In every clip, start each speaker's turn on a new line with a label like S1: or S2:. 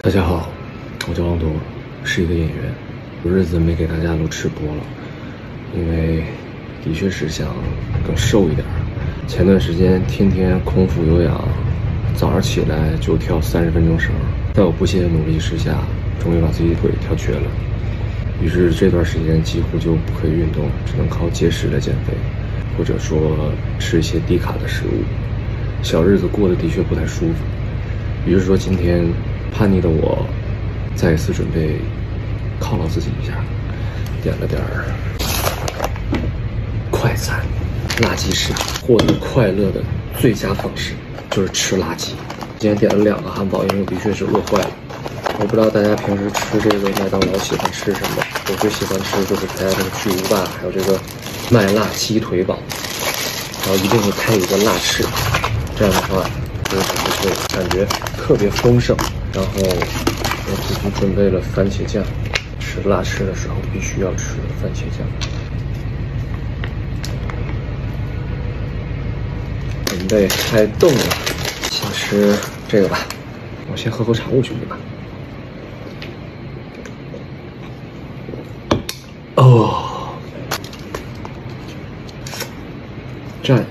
S1: 大家好，我叫王铎，是一个演员。有日子没给大家录吃播了，因为的确是想更瘦一点。前段时间天天空腹有氧，早上起来就跳30分钟绳，在我不懈的努力之下，终于把自己腿跳瘸了。于是这段时间几乎就不可以运动，只能靠节食来减肥，或者说吃一些低卡的食物。小日子过得的确不太舒服。于是说今天叛逆的我再一次准备犒劳自己一下，点了点儿快餐垃圾食品。获得快乐的最佳方式就是吃垃圾。今天点了2个汉堡，因为我的确是饿坏了。我不知道大家平时吃这个麦当劳喜欢吃什么，我最喜欢吃就是它家这个巨无霸，还有这个麦辣鸡腿堡，然后一定会配一个辣翅，这样的话就是感觉特别丰盛。然后我自己准备了番茄酱，吃辣翅的时候必须要吃番茄酱。准备开动了，先吃这个吧。我先喝口茶物，兄弟们。哦，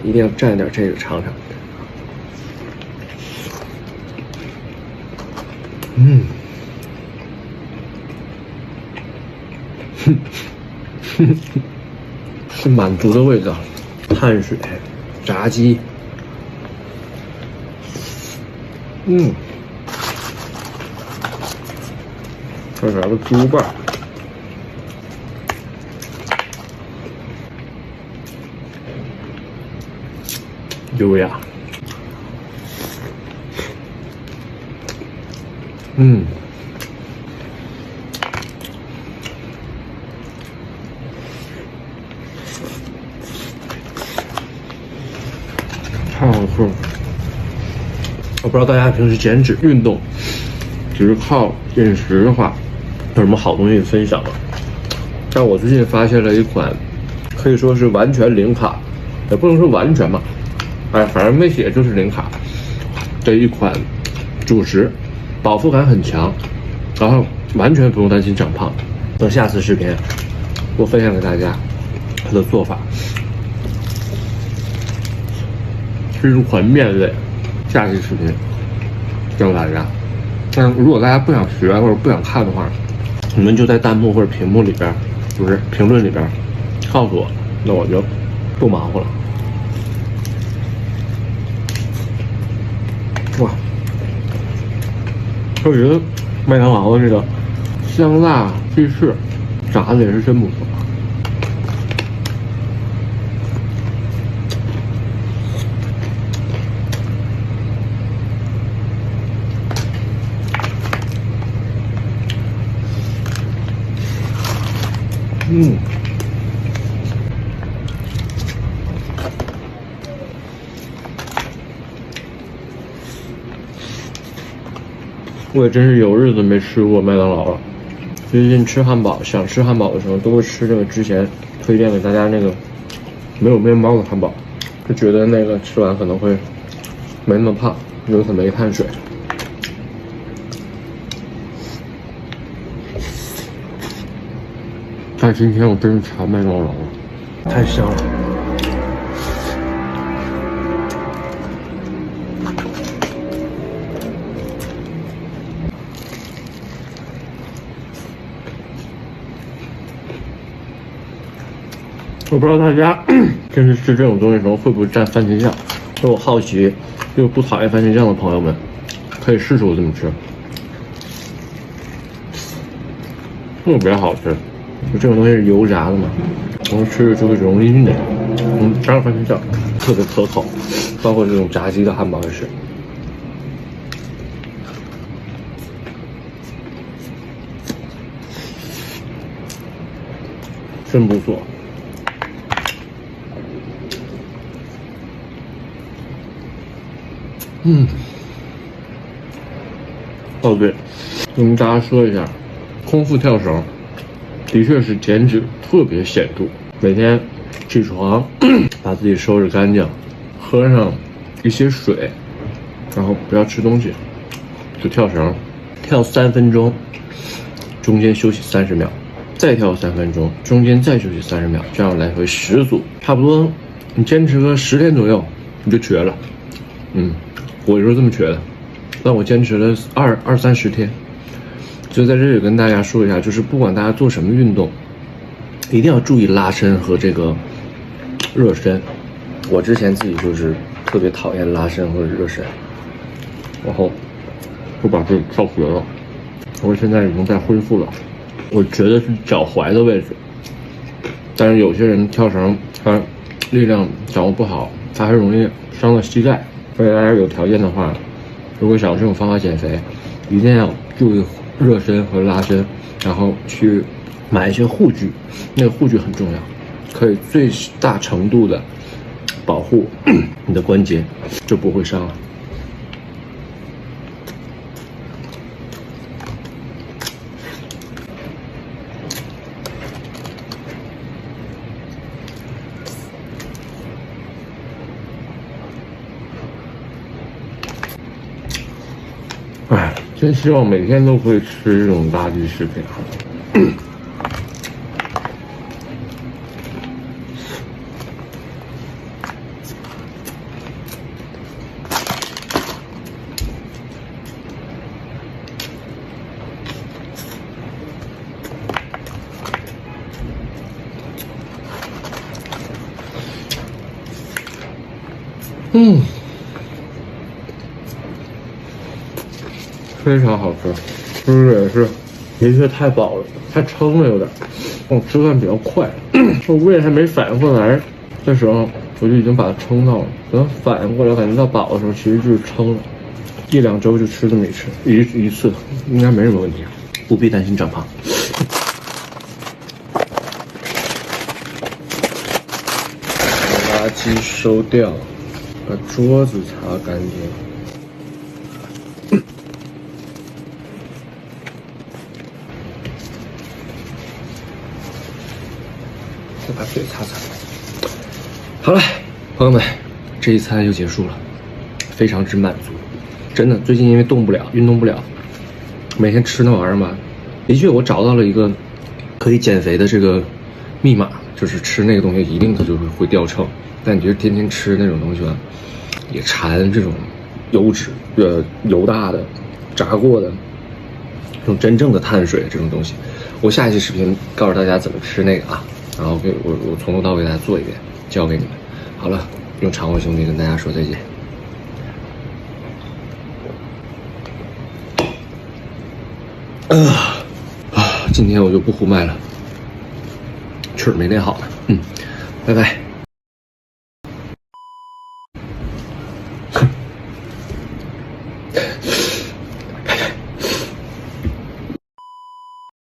S1: 一定要蘸点这个尝尝。是满足的味道，碳水、炸鸡，再来个猪瓣，优雅，太好吃了！我不知道大家平时减脂运动，只是靠饮食的话，有什么好东西分享吗？但我最近发现了一款，可以说是完全零卡，也不能说完全吧，反正没写就是零卡的一款主食，饱腹感很强，然后完全不用担心长胖。等下次视频我分享给大家它的做法。是一款面类，下期视频教大家。但如果大家不想学或者不想看的话，你们就在弹幕或者屏幕里边，就是评论里边告诉我，那我就不忙活了。哇，我觉得麦当劳的这个香辣鸡翅炸的也是真不错。我也真是有日子没吃过麦当劳了。最近吃汉堡，想吃汉堡的时候，都会吃这个之前推荐给大家那个没有面包的汉堡，就觉得那个吃完可能会没那么胖，因为它没碳水。但今天我真是馋麦当劳了，太香了。我不知道大家平时吃这种东西的时候会不会蘸番茄酱，所以我好奇，就不讨厌番茄酱的朋友们，可以试试我这么吃，特别好吃。就这种东西是油炸的嘛，然后吃着就会容易腻，加上番茄酱特别可口，包括这种炸鸡的汉堡也是。真不错。哦对，跟大家说一下，空腹跳绳的确是减脂特别显著。每天起床把自己收拾干净，喝上一些水，然后不要吃东西，就跳绳，跳3分钟，中间休息30秒，再跳3分钟，中间再休息30秒，这样来回10组，差不多你坚持个10天左右，你就瘸了。我就是这么瘸的，但我坚持了20-30天。所以在这里跟大家说一下，就是不管大家做什么运动，一定要注意拉伸和这个热身。我之前自己就是特别讨厌拉伸或者热身，然后就把自己跳瘸了。我现在已经在恢复了，我觉得是脚踝的位置，但是有些人跳绳他力量掌握不好，他还容易伤到膝盖。所以大家有条件的话，如果想用这种方法减肥，一定要注意热身和拉伸，然后去买一些护具，那个护具很重要，可以最大程度的保护你的关节，就不会伤了。哎，真希望每天都可以吃这种垃圾食品。非常好吃，吃的也是，的确太饱了，太撑了有点。我吃饭比较快，我胃还没反应过来的时候，我就已经把它撑到了。等反应过来，感觉到饱的时候，其实就是撑了。1-2周就吃这么一次，应该没什么问题，不必担心长胖。把垃圾收掉，把桌子擦干净。再把嘴擦擦。好了，朋友们，这一餐就结束了，非常之满足。真的，最近因为运动不了，每天吃那玩意儿嘛，的确我找到了一个可以减肥的这个密码，就是吃那个东西一定它就会掉秤。但你觉得天天吃那种东西吧，也馋这种油脂、油大的、炸过的这种真正的碳水这种东西。我下一期视频告诉大家怎么吃那个啊。然后我从头到尾给大家做一遍，教给你们。好了，用长尾兄弟跟大家说再见。今天我就不胡麦了，曲儿没练好呢。拜拜。